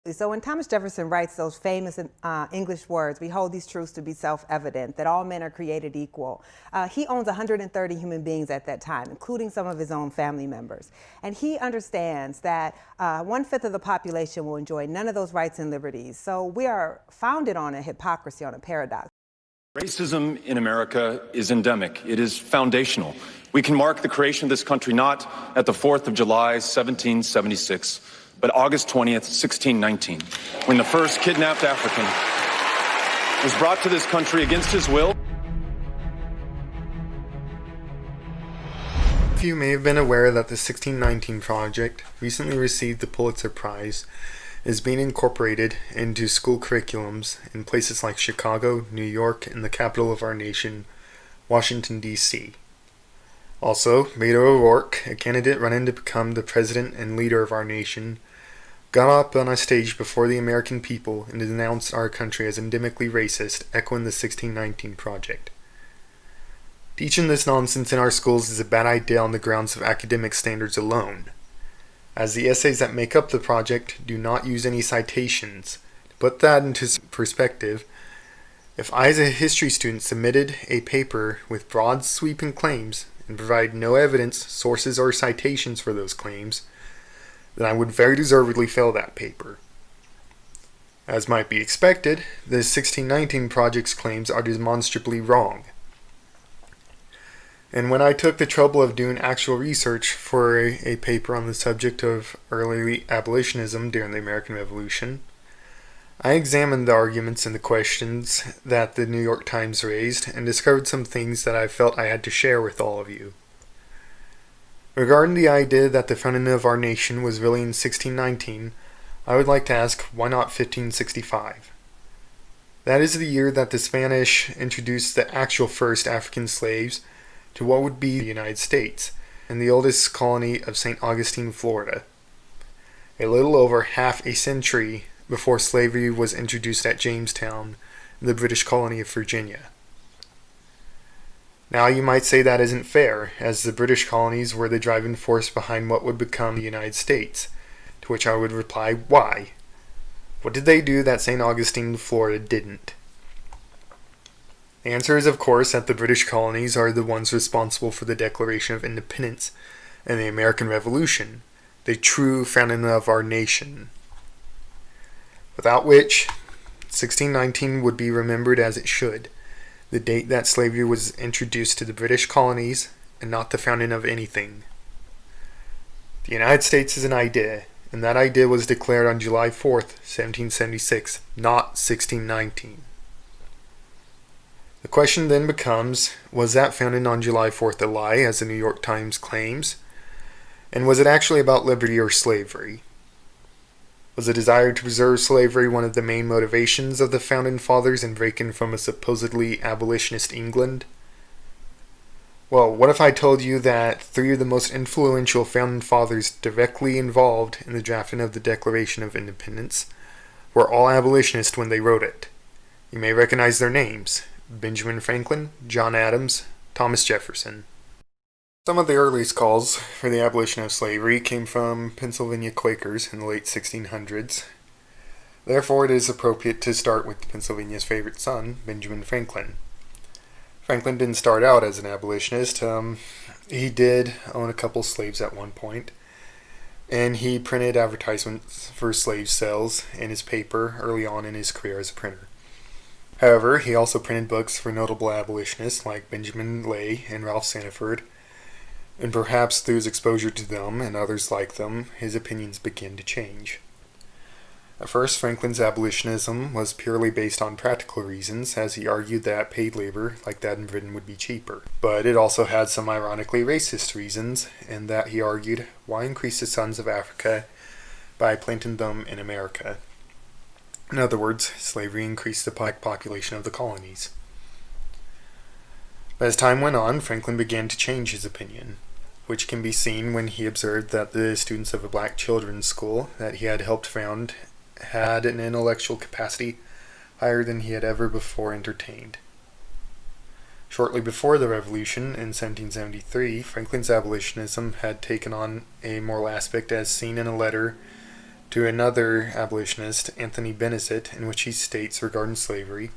So when Thomas Jefferson writes those famous English words, "We hold these truths to be self-evident, that all men are created equal," he owns 130 human beings at that time, including some of his own family members. And he understands that 1/5 of the population will enjoy none of those rights and liberties. So we are founded on a hypocrisy, on a paradox. Racism in America is endemic. It is foundational. We can mark the creation of this country not at the 4th of July, 1776, but August 20th, 1619, when the first kidnapped African was brought to this country against his will. You may have been aware that the 1619 Project recently received the Pulitzer Prize, is being incorporated into school curriculums in places like Chicago, New York, and the capital of our nation, Washington, D.C. Also, Beto O'Rourke, a candidate running to become the president and leader of our nation, got up on a stage before the American people and denounced our country as endemically racist, echoing the 1619 Project. Teaching this nonsense in our schools is a bad idea on the grounds of academic standards alone, as the essays that make up the project do not use any citations. To put that into perspective, if I as a history student submitted a paper with broad sweeping claims and provide no evidence, sources, or citations for those claims, then I would very deservedly fail that paper. As might be expected, the 1619 Project's claims are demonstrably wrong. And when I took the trouble of doing actual research for a paper on the subject of early abolitionism during the American Revolution, I examined the arguments and the questions that the New York Times raised and discovered some things that I felt I had to share with all of you. Regarding the idea that the founding of our nation was really in 1619, I would like to ask, why not 1565? That is the year that the Spanish introduced the actual first African slaves to what would be the United States, and the oldest colony of St. Augustine, Florida, a little over half a century before slavery was introduced at Jamestown, in the British colony of Virginia. Now you might say that isn't fair, as the British colonies were the driving force behind what would become the United States, to which I would reply, why? What did they do that St. Augustine, Florida didn't? The answer is, of course, that the British colonies are the ones responsible for the Declaration of Independence and the American Revolution, the true founding of our nation, without which 1619 would be remembered as it should, the date that slavery was introduced to the British colonies and not the founding of anything. The United States is an idea, and that idea was declared on July 4th, 1776, not 1619. The question then becomes, was that founding on July 4th a lie, as the New York Times claims? And was it actually about liberty or slavery? Was the desire to preserve slavery one of the main motivations of the Founding Fathers in breaking from a supposedly abolitionist England? Well, what if I told you that 3 of the most influential Founding Fathers directly involved in the drafting of the Declaration of Independence were all abolitionists when they wrote it? You may recognize their names: Benjamin Franklin, John Adams, Thomas Jefferson. Some of the earliest calls for the abolition of slavery came from Pennsylvania Quakers in the late 1600s. Therefore, it is appropriate to start with Pennsylvania's favorite son, Benjamin Franklin. Franklin didn't start out as an abolitionist. He did own a couple slaves at one point, and he printed advertisements for slave sales in his paper early on in his career as a printer. However, he also printed books for notable abolitionists like Benjamin Lay and Ralph Sanford, and perhaps through his exposure to them and others like them, his opinions began to change. At first, Franklin's abolitionism was purely based on practical reasons, as he argued that paid labor, like that in Britain, would be cheaper. But it also had some ironically racist reasons, in that he argued, why increase the sons of Africa by planting them in America? In other words, slavery increased the black population of the colonies. But as time went on, Franklin began to change his opinion, which can be seen when he observed that the students of a black children's school that he had helped found had an intellectual capacity higher than he had ever before entertained. Shortly before the Revolution, in 1773, Franklin's abolitionism had taken on a moral aspect as seen in a letter to another abolitionist, Anthony Benezet, in which he states regarding slavery,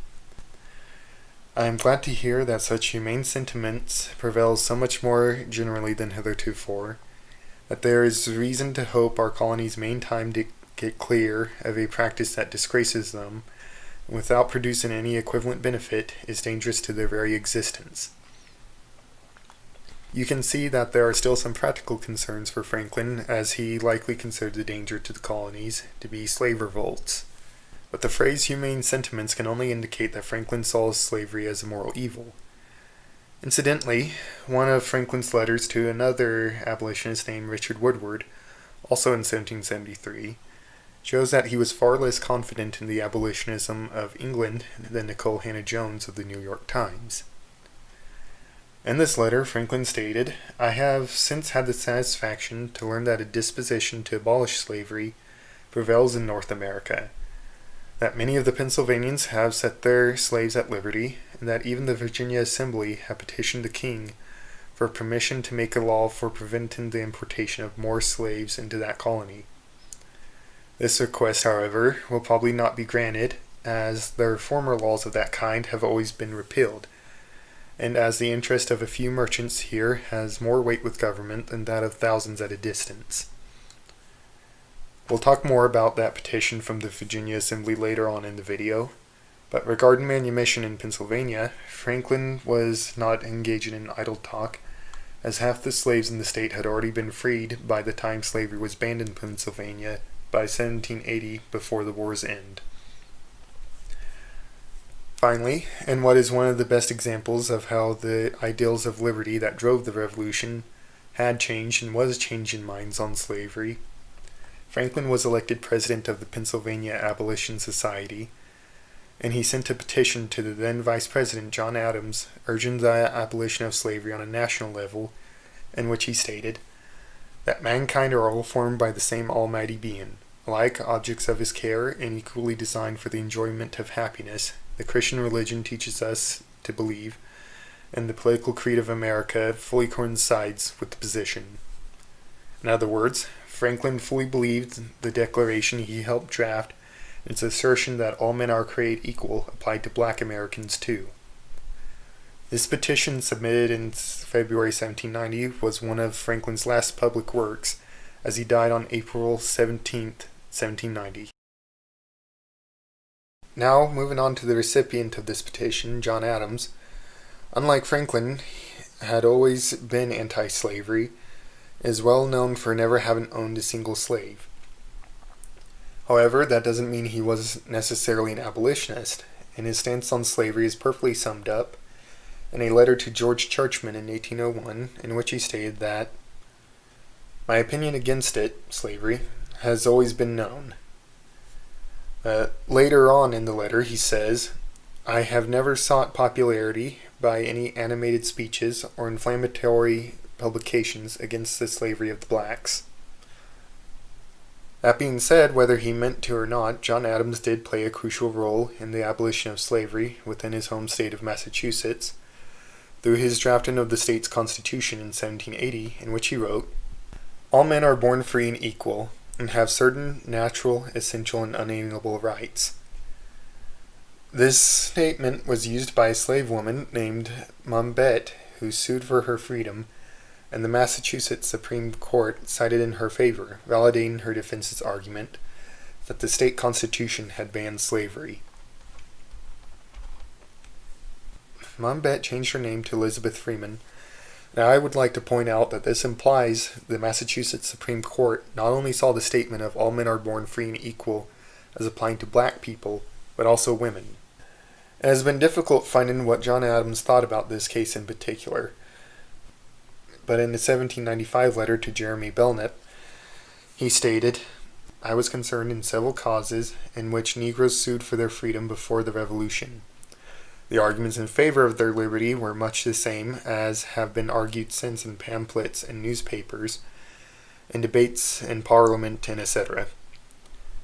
"I am glad to hear that such humane sentiments prevail so much more generally than heretofore, that there is reason to hope our colonies may in time get clear of a practice that disgraces them, and without producing any equivalent benefit, is dangerous to their very existence." You can see that there are still some practical concerns for Franklin, as he likely considered the danger to the colonies to be slave revolts. But the phrase humane sentiments can only indicate that Franklin saw slavery as a moral evil. Incidentally, one of Franklin's letters to another abolitionist named Richard Woodward, also in 1773, shows that he was far less confident in the abolitionism of England than Nicole Hannah-Jones of the New York Times. In this letter, Franklin stated, "I have since had the satisfaction to learn that a disposition to abolish slavery prevails in North America, that many of the Pennsylvanians have set their slaves at liberty, and that even the Virginia Assembly have petitioned the King for permission to make a law for preventing the importation of more slaves into that colony. This request, however, will probably not be granted, as their former laws of that kind have always been repealed, and as the interest of a few merchants here has more weight with government than that of thousands at a distance." We'll talk more about that petition from the Virginia Assembly later on in the video, but regarding manumission in Pennsylvania, Franklin was not engaging in idle talk, as half the slaves in the state had already been freed by the time slavery was banned in Pennsylvania by 1780 before the war's end. Finally, and what is one of the best examples of how the ideals of liberty that drove the Revolution had changed and was changing minds on slavery, Franklin was elected president of the Pennsylvania Abolition Society, and he sent a petition to the then Vice President John Adams urging the abolition of slavery on a national level, in which he stated that mankind are all formed by the same almighty being, alike objects of his care and equally designed for the enjoyment of happiness. The Christian religion teaches us to believe, and the political creed of America fully coincides with the position. In other words, Franklin fully believed the declaration he helped draft, and its assertion that all men are created equal applied to black Americans too. This petition, submitted in February 1790, was one of Franklin's last public works, as he died on April 17, 1790. Now, moving on to the recipient of this petition, John Adams. Unlike Franklin, had always been anti-slavery, is well known for never having owned a single slave. However, that doesn't mean he was necessarily an abolitionist, and his stance on slavery is perfectly summed up in a letter to George Churchman in 1801, in which he stated that, "My opinion against it, slavery, has always been known." Later on in the letter he says, "I have never sought popularity by any animated speeches or inflammatory publications against the slavery of the blacks." That being said, whether he meant to or not, John Adams did play a crucial role in the abolition of slavery within his home state of Massachusetts, through his drafting of the state's constitution in 1780, in which he wrote, "All men are born free and equal, and have certain natural, essential, and unalienable rights." This statement was used by a slave woman named Mumbet, who sued for her freedom, and the Massachusetts Supreme Court sided in her favor, validating her defense's argument that the state constitution had banned slavery. Mumbet changed her name to Elizabeth Freeman. Now, I would like to point out that this implies the Massachusetts Supreme Court not only saw the statement of all men are born free and equal as applying to black people, but also women. It has been difficult finding what John Adams thought about this case in particular, but in a 1795 letter to Jeremy Belknap, he stated, "I was concerned in several causes in which Negroes sued for their freedom before the Revolution. The arguments in favor of their liberty were much the same as have been argued since in pamphlets and newspapers, in debates in Parliament, and etc.,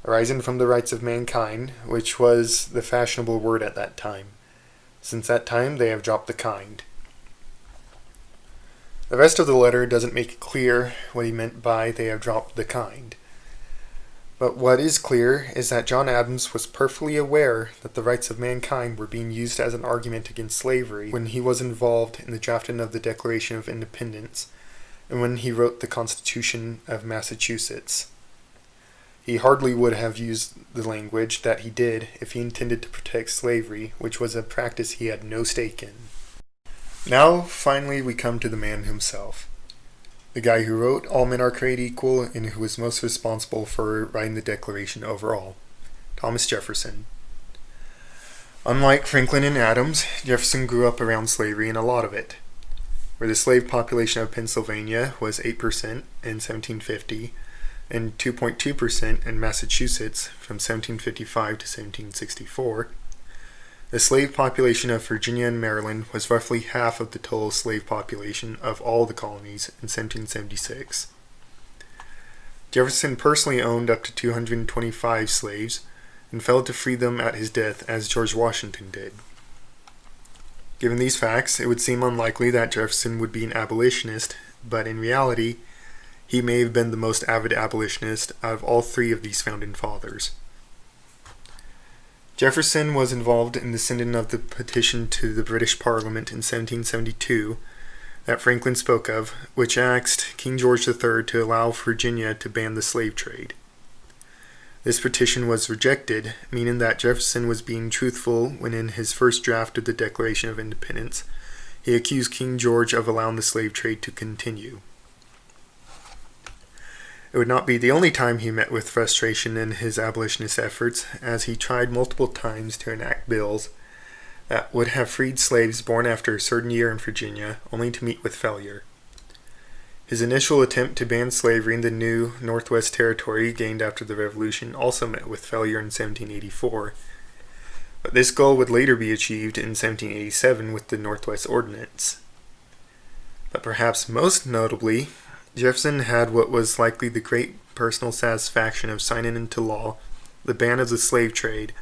arising from the rights of mankind, which was the fashionable word at that time. Since that time they have dropped the kind." The rest of the letter doesn't make it clear what he meant by "they have dropped the kind." But what is clear is that John Adams was perfectly aware that the rights of mankind were being used as an argument against slavery when he was involved in the drafting of the Declaration of Independence and when he wrote the Constitution of Massachusetts. He hardly would have used the language that he did if he intended to protect slavery, which was a practice he had no stake in. Now, finally, we come to the man himself. The guy who wrote All Men Are Created Equal and who was most responsible for writing the Declaration overall, Thomas Jefferson. Unlike Franklin and Adams, Jefferson grew up around slavery and a lot of it. Where the slave population of Pennsylvania was 8% in 1750 and 2.2% in Massachusetts from 1755 to 1764, the slave population of Virginia and Maryland was roughly half of the total slave population of all the colonies in 1776. Jefferson personally owned up to 225 slaves and failed to free them at his death as George Washington did. Given these facts, it would seem unlikely that Jefferson would be an abolitionist, but in reality, he may have been the most avid abolitionist out of all three of these founding fathers. Jefferson was involved in the sending of the petition to the British Parliament in 1772 that Franklin spoke of, which asked King George III to allow Virginia to ban the slave trade. This petition was rejected, meaning that Jefferson was being truthful when in his first draft of the Declaration of Independence, he accused King George of allowing the slave trade to continue. It would not be the only time he met with frustration in his abolitionist efforts, as he tried multiple times to enact bills that would have freed slaves born after a certain year in Virginia, only to meet with failure. His initial attempt to ban slavery in the new Northwest Territory gained after the Revolution also met with failure in 1784, but this goal would later be achieved in 1787 with the Northwest Ordinance. But perhaps most notably, Jefferson had what was likely the great personal satisfaction of signing into law the ban of the slave trade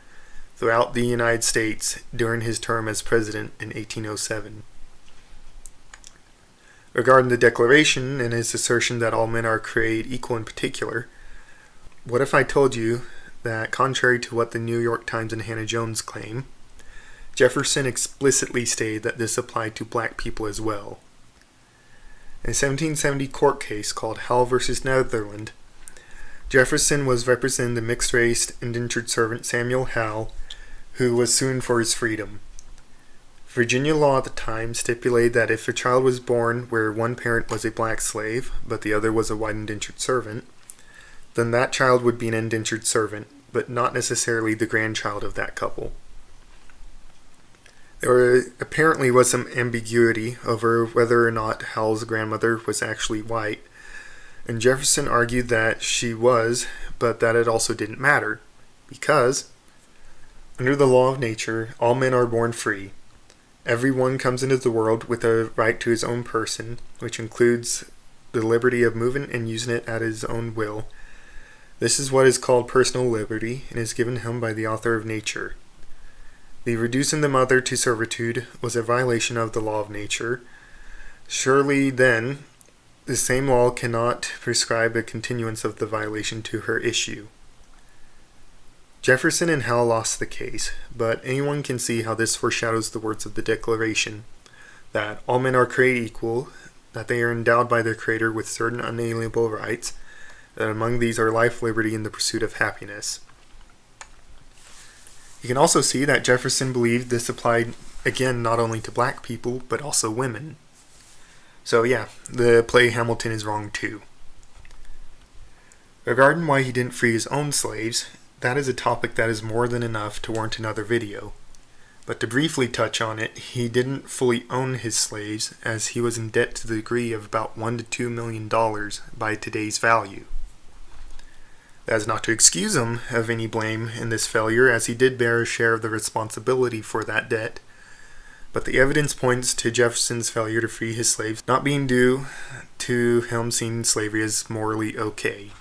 throughout the United States during his term as president in 1807. Regarding the Declaration and his assertion that all men are created equal in particular, what if I told you that, contrary to what the New York Times and Hannah Jones claim, Jefferson explicitly stated that this applied to black people as well? In a 1770 court case called Howell versus Netherland, Jefferson was representing the mixed-race indentured servant Samuel Howell, who was suing for his freedom. Virginia law at the time stipulated that if a child was born where one parent was a black slave, but the other was a white indentured servant, then that child would be an indentured servant, but not necessarily the grandchild of that couple. There apparently was some ambiguity over whether or not Howell's grandmother was actually white, and Jefferson argued that she was, but that it also didn't matter, because, under the law of nature, all men are born free. Everyone comes into the world with a right to his own person, which includes the liberty of moving and using it at his own will. This is what is called personal liberty, and is given him by the author of nature. The reducing the mother to servitude was a violation of the law of nature. Surely, then, the same law cannot prescribe a continuance of the violation to her issue. Jefferson and Howell lost the case, but anyone can see how this foreshadows the words of the Declaration, that all men are created equal, that they are endowed by their Creator with certain unalienable rights, that among these are life, liberty, and the pursuit of happiness. You can also see that Jefferson believed this applied, again, not only to black people, but also women. So yeah, the play Hamilton is wrong too. Regarding why he didn't free his own slaves, that is a topic that is more than enough to warrant another video. But to briefly touch on it, he didn't fully own his slaves, as he was in debt to the degree of about $1 to $2 million by today's value. That is not to excuse him of any blame in this failure, as he did bear a share of the responsibility for that debt, but the evidence points to Jefferson's failure to free his slaves not being due to him seeing slavery as morally okay.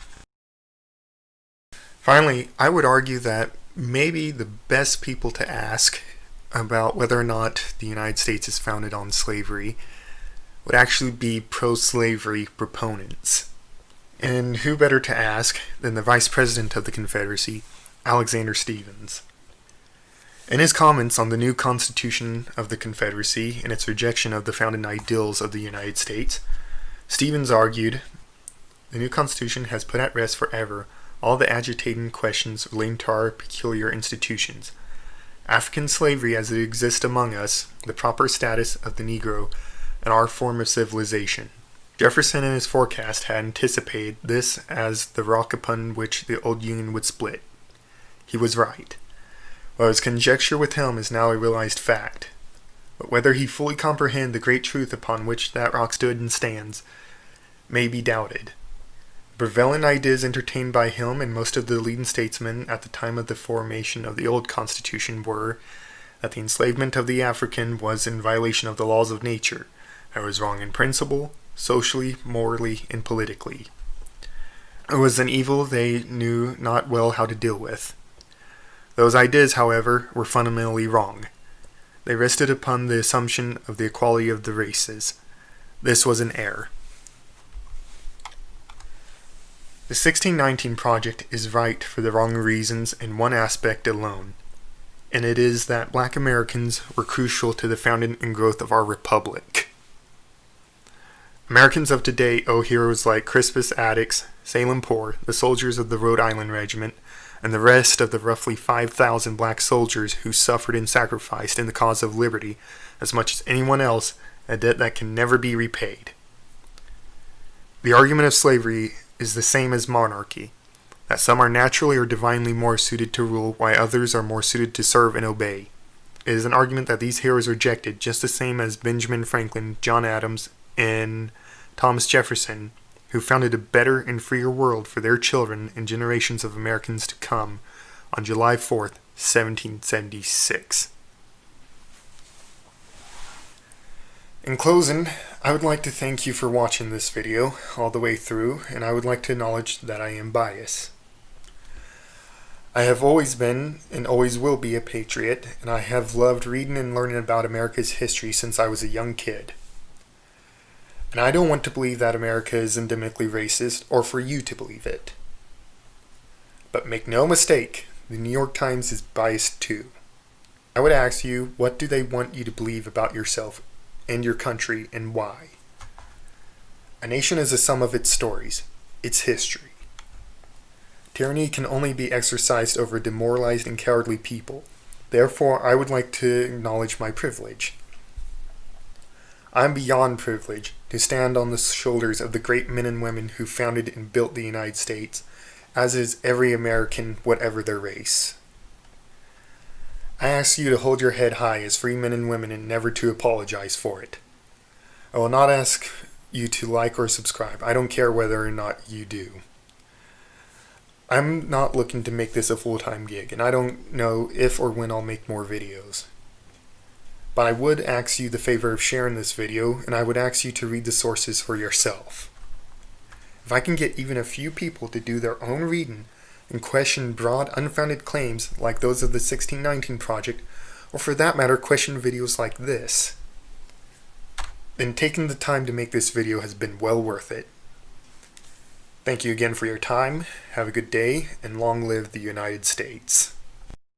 Finally, I would argue that maybe the best people to ask about whether or not the United States is founded on slavery would actually be pro-slavery proponents. And who better to ask than the Vice President of the Confederacy, Alexander Stephens. In his comments on the new Constitution of the Confederacy and its rejection of the founding ideals of the United States, Stephens argued, "The new Constitution has put at rest forever all the agitating questions relating to our peculiar institutions. African slavery as it exists among us, the proper status of the Negro, and our form of civilization." Jefferson in his forecast had anticipated this as the rock upon which the old Union would split. He was right. While his conjecture with him is now a realized fact, but whether he fully comprehend the great truth upon which that rock stood and stands may be doubted. The prevailing ideas entertained by him and most of the leading statesmen at the time of the formation of the old Constitution were that the enslavement of the African was in violation of the laws of nature, that it was wrong in principle, socially, morally, and politically. It was an evil they knew not well how to deal with. Those ideas, however, were fundamentally wrong. They rested upon the assumption of the equality of the races. This was an error. The 1619 Project is right for the wrong reasons in one aspect alone, and it is that black Americans were crucial to the founding and growth of our republic. Americans of today owe heroes like Crispus Attucks, Salem Poor, the soldiers of the Rhode Island Regiment, and the rest of the roughly 5,000 black soldiers who suffered and sacrificed in the cause of liberty as much as anyone else, a debt that can never be repaid. The argument of slavery is the same as monarchy, that some are naturally or divinely more suited to rule, while others are more suited to serve and obey. It is an argument that these heroes rejected, just the same as Benjamin Franklin, John Adams, and Thomas Jefferson, who founded a better and freer world for their children and generations of Americans to come on July 4th, 1776. In closing, I would like to thank you for watching this video all the way through, and I would like to acknowledge that I am biased. I have always been and always will be a patriot, and I have loved reading and learning about America's history since I was a young kid. And I don't want to believe that America is endemically racist, or for you to believe it. But make no mistake, the New York Times is biased too. I would ask you, what do they want you to believe about yourself and your country, and why? A nation is a sum of its stories, its history. Tyranny can only be exercised over demoralized and cowardly people. Therefore, I would like to acknowledge my privilege. I'm beyond privileged to stand on the shoulders of the great men and women who founded and built the United States, as is every American, whatever their race. I ask you to hold your head high as free men and women and never to apologize for it. I will not ask you to like or subscribe. I don't care whether or not you do. I'm not looking to make this a full-time gig, and I don't know if or when I'll make more videos. But I would ask you the favor of sharing this video, and I would ask you to read the sources for yourself. If I can get even a few people to do their own reading and question broad, unfounded claims like those of the 1619 Project, or for that matter, question videos like this, then taking the time to make this video has been well worth it. Thank you again for your time, have a good day, and long live the United States.